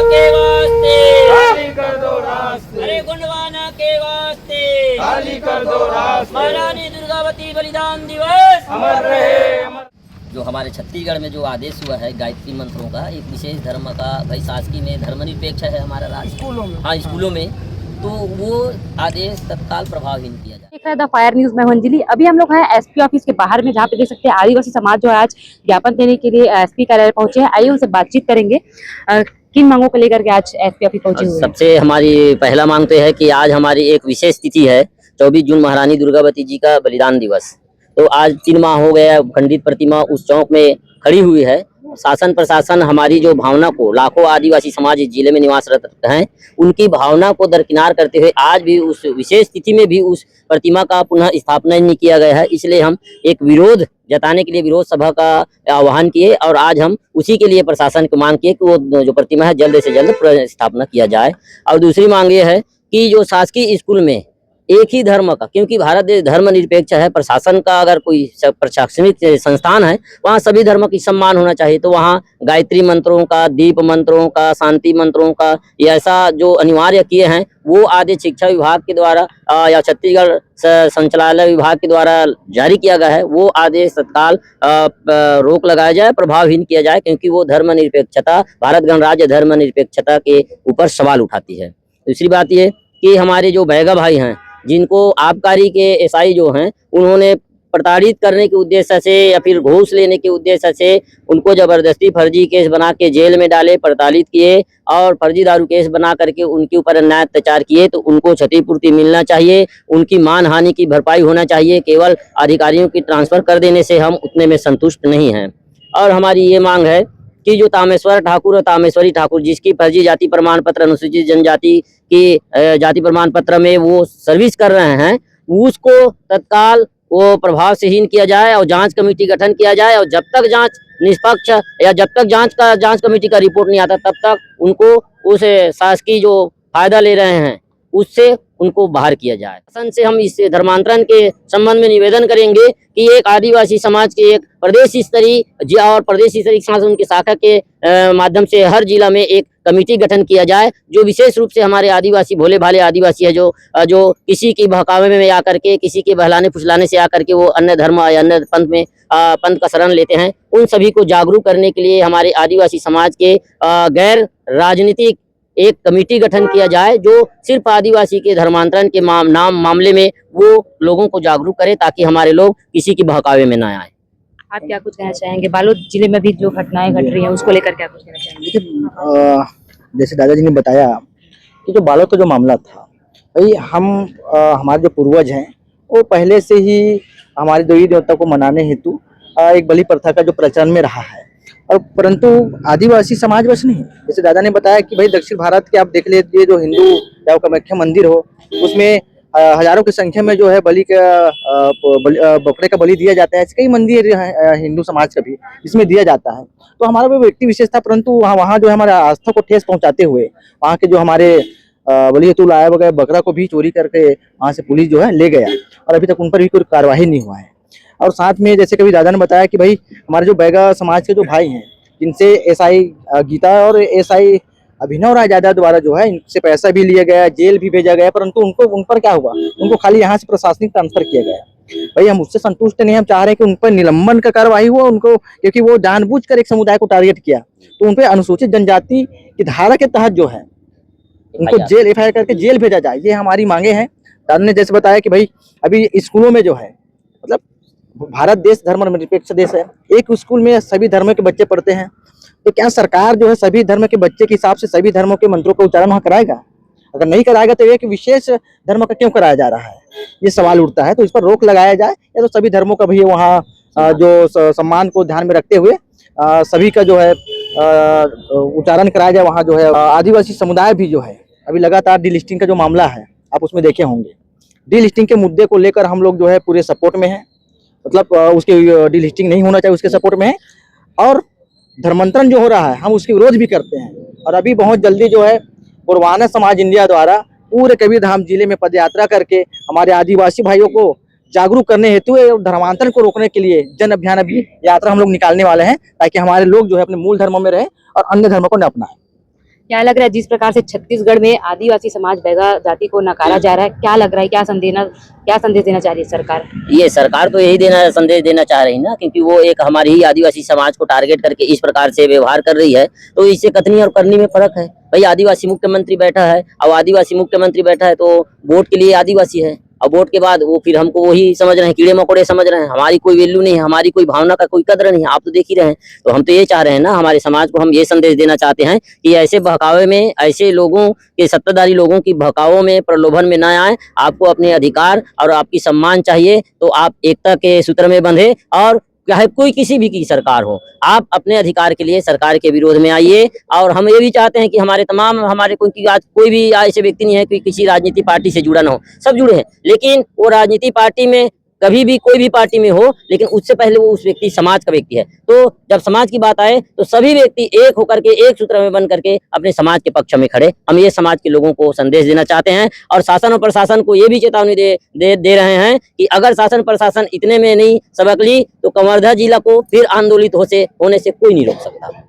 के वास्ते खाली कर दो रास्ते, अरे गुंडवाना के वास्ते खाली कर दो रास्ते, महारानी दुर्गावती बलिदान दिवस अमर रहे अमर। जो हमारे छत्तीसगढ़ में जो आदेश हुआ है गायत्री मंत्रों का, एक विशेष धर्म का, भाई शासकीय में धर्मनिरपेक्ष है हमारा राज्य, स्कूलों में हाँ स्कूलों में, तो वो आदेश तत्काल प्रभावहीन किया जाए। देख रहे थे फायर न्यूज में अंजलि। अभी हम लोग हैं एसपी ऑफिस के बाहर में, जहाँ पे देख सकते हैं आदिवासी समाज जो है आज ज्ञापन देने के लिए एसपी कार्यालय पहुंचे हैं। आइए उनसे बातचीत करेंगे किन मांगों को लेकर के आज एसपी ऑफिस पहुंचे हुए हैं। सबसे हमारी पहला मांग तो है कि आज हमारी एक विशेष तिथि है, 24 जून महारानी दुर्गावती जी का बलिदान दिवस। तो आज 3 माह हो गया खंडित प्रतिमा उस चौक में खड़ी हुई है। शासन प्रशासन हमारी जो भावना को, लाखों आदिवासी समाज इस जिले में निवासरत हैं, उनकी भावना को दरकिनार करते हुए आज भी उस विशेष तिथि में भी उस प्रतिमा का पुनः स्थापना नहीं किया गया है। इसलिए हम एक विरोध जताने के लिए विरोध सभा का आह्वान किए और आज हम उसी के लिए प्रशासन को मांग किए कि वो जो प्रतिमा है जल्द से जल्द स्थापना किया जाए। और दूसरी मांग ये है कि जो शासकीय स्कूल में एक ही धर्म का, क्योंकि भारत देश धर्मनिरपेक्ष है, प्रशासन का अगर कोई प्रशासनिक संस्थान है वहाँ सभी धर्मों की सम्मान होना चाहिए। तो वहाँ गायत्री मंत्रों का, दीप मंत्रों का, शांति मंत्रों का ये ऐसा जो अनिवार्य किए हैं, वो आदेश शिक्षा विभाग के द्वारा या छत्तीसगढ़ संचालनालय विभाग के द्वारा जारी किया गया है। वो आदेश तत्काल रोक लगाया जाए, प्रभावहीन किया जाए, क्योंकि वो धर्मनिरपेक्षता, भारत गणराज्य धर्मनिरपेक्षता के ऊपर सवाल उठाती है। दूसरी बात ये कि हमारे जो बैगा भाई हैं, जिनको आबकारी के एसआई जो हैं, उन्होंने प्रताड़ित करने के उद्देश्य से या फिर घूस लेने के उद्देश्य से उनको जबरदस्ती फर्जी केस बना के जेल में डाले, प्रताड़ित किए और फर्जी दारू केस बना करके उनके ऊपर अन्याय अत्याचार किए। तो उनको क्षतिपूर्ति मिलना चाहिए, उनकी मानहानि की भरपाई होना चाहिए। केवल अधिकारियों की ट्रांसफर कर देने से हम उतने में संतुष्ट नहीं हैं। और हमारी ये मांग है कि जो तामेश्वर ठाकुर और तामेश्वरी ठाकुर, जिसकी फर्जी जाति प्रमाण पत्र अनुसूचित जनजाति की जाति प्रमाण पत्र में वो सर्विस कर रहे हैं, उसको तत्काल वो प्रभाव से हीन किया जाए और जांच कमेटी गठन किया जाए। और जब तक जांच निष्पक्ष या जब तक जांच कमेटी का रिपोर्ट नहीं आता, तब तक उनको उस शासकीय जो फायदा ले रहे हैं उससे उनको बाहर किया जाए। शासन से हम इस धर्मांतरण के संबंध में निवेदन करेंगे कि एक आदिवासी समाज के एक प्रदेश स्तरीय और प्रदेश स्तरीय शासन की शाखा के माध्यम से हर जिला में एक कमेटी गठन किया जाए, जो विशेष रूप से हमारे आदिवासी भोले भाले आदिवासी है, जो किसी की बहकावे में आकर के, किसी के बहलाने फुसलाने से आकर के वो अन्य धर्म या अन्य पंथ का शरण लेते हैं, उन सभी को जागरूक करने के लिए हमारे आदिवासी समाज के गैर राजनीतिक एक कमेटी गठन किया जाए, जो सिर्फ आदिवासी के धर्मांतरण के मामले में वो लोगों को जागरूक करे, ताकि हमारे लोग किसी की बहकावे में ना आए। आप क्या कुछ कहना चाहेंगे? बालोद जिले में भी जो घटनाएं घट रही हैं उसको लेकर क्या कुछ कहना चाहेंगे? देखिए, जैसे दादाजी ने बताया कि जो बालोद का जो मामला था, भाई हमारे जो पूर्वज हैं वो पहले से ही हमारे देवी देवता को मनाने हेतु एक बलि प्रथा का जो प्रचलन में रहा है। और परंतु आदिवासी समाज बस नहीं, जैसे दादा ने बताया कि भाई दक्षिण भारत के आप देख लीजिए, जो हिंदू या कामाख्या मंदिर हो, उसमें हजारों की संख्या में जो है बकरे का बलि दिया जाता है। ऐसे कई मंदिर हैं हिंदू समाज का भी जिसमें दिया जाता है। तो हमारा भी व्यक्ति विशेष था, परंतु वहाँ जो है हमारे आस्था को ठेस पहुंचाते हुए वहाँ के जो हमारे बलि हेतु लाया वगैरह बकरा को भी चोरी करके वहाँ से पुलिस जो है ले गया, और अभी तक उन पर भी कोई कार्रवाई नहीं हुआ है। और साथ में जैसे कभी दादा ने बताया कि भाई हमारे जो बैगा समाज के जो भाई हैं, जिनसे एसआई गीता और एसआई अभिनव राय जायदा द्वारा जो है इनसे पैसा भी लिया गया, जेल भी भेजा गया, परंतु उन पर क्या हुआ, उनको खाली यहाँ से प्रशासनिक ट्रांसफर किया गया। भाई हम उससे संतुष्ट नहीं, हम चाह रहे हैं कि उन पर निलंबन का कार्रवाई हुआ उनको, क्योंकि वो जानबूझकर एक समुदाय को टारगेट किया। तो उन पर अनुसूचित जनजाति की धारा के तहत जो है उनको जेल एफआईआर करके जेल भेजा जाए, ये हमारी मांगे हैं। दादा ने जैसे बताया कि भाई अभी स्कूलों में जो है, मतलब भारत देश धर्मनिरपेक्ष देश है, एक स्कूल में सभी धर्मों के बच्चे पढ़ते हैं, तो क्या सरकार जो है सभी धर्म के बच्चे के हिसाब से सभी धर्मों के मंत्रों का उच्चारण वहाँ कराएगा? अगर नहीं कराएगा तो एक विशेष धर्म का क्यों कराया जा रहा है, ये सवाल उठता है। तो इस पर रोक लगाया जाए, या तो सभी धर्मों का भी वहाँ जो सम्मान को ध्यान में रखते हुए सभी का जो है उच्चारण कराया जाए। वहाँ जो है आदिवासी समुदाय भी जो है अभी लगातार डीलिस्टिंग का जो मामला है आप उसमें देखे होंगे, डीलिस्टिंग के मुद्दे को लेकर हम लोग जो है पूरे सपोर्ट में हैं, मतलब उसके डीलिस्टिंग नहीं होना चाहिए उसके सपोर्ट में है। और धर्मांतरण जो हो रहा है हम उसके विरोध भी करते हैं। और अभी बहुत जल्दी जो है पुरवाना समाज इंडिया द्वारा पूरे कबीरधाम जिले में पदयात्रा करके हमारे आदिवासी भाइयों को जागरूक करने हेतु धर्मांतरण को रोकने के लिए जन अभियान अभी यात्रा हम लोग निकालने वाले हैं, ताकि हमारे लोग जो है अपने मूल धर्मों में रहें और अन्य धर्मों को न अपनाएं। क्या लग रहा है जिस प्रकार से छत्तीसगढ़ में आदिवासी समाज बैगा जाति को नकारा जा रहा है, क्या लग रहा है, क्या संदेश देना चाह रही है सरकार? ये सरकार तो यही संदेश देना चाह रही ना, क्योंकि वो एक हमारे ही आदिवासी समाज को टारगेट करके इस प्रकार से व्यवहार कर रही है, तो इससे कथनी और करनी में फर्क है। भाई आदिवासी मुख्यमंत्री बैठा है, अब आदिवासी मुख्यमंत्री बैठा है तो वोट के लिए आदिवासी है, अब वोट के बाद वो फिर हमको वही समझ रहे हैं, कीड़े मकोड़े समझ रहे हैं, हमारी कोई वैल्यू नहीं है, हमारी कोई भावना का कोई कदर नहीं है, आप तो देख ही रहे हैं। तो हम तो ये चाह रहे हैं ना, हमारे समाज को हम ये संदेश देना चाहते हैं कि ऐसे बहकावे में, ऐसे लोगों के सत्ताधारी लोगों की बहकावों में, प्रलोभन में ना आए। आपको अपने अधिकार और आपकी सम्मान चाहिए तो आप एकता के सूत्र में बंधे, और चाहे कोई किसी भी की सरकार हो, आप अपने अधिकार के लिए सरकार के विरोध में आइए। और हम ये भी चाहते हैं कि हमारे तमाम आज कोई भी ऐसे व्यक्ति नहीं है कि किसी राजनीतिक पार्टी से जुड़ा ना हो, सब जुड़े हैं, लेकिन वो राजनीतिक पार्टी में कभी भी कोई भी पार्टी में हो, लेकिन उससे पहले वो उस व्यक्ति समाज का व्यक्ति है। तो जब समाज की बात आए तो सभी व्यक्ति एक होकर के, एक सूत्र में बन करके अपने समाज के पक्ष में खड़े। हम ये समाज के लोगों को संदेश देना चाहते हैं, और शासन और प्रशासन को ये भी चेतावनी दे रहे हैं कि अगर शासन प्रशासन इतने में नहीं सबक ली तो कवर्धा जिला को फिर आंदोलित होने से कोई नहीं रोक सकता।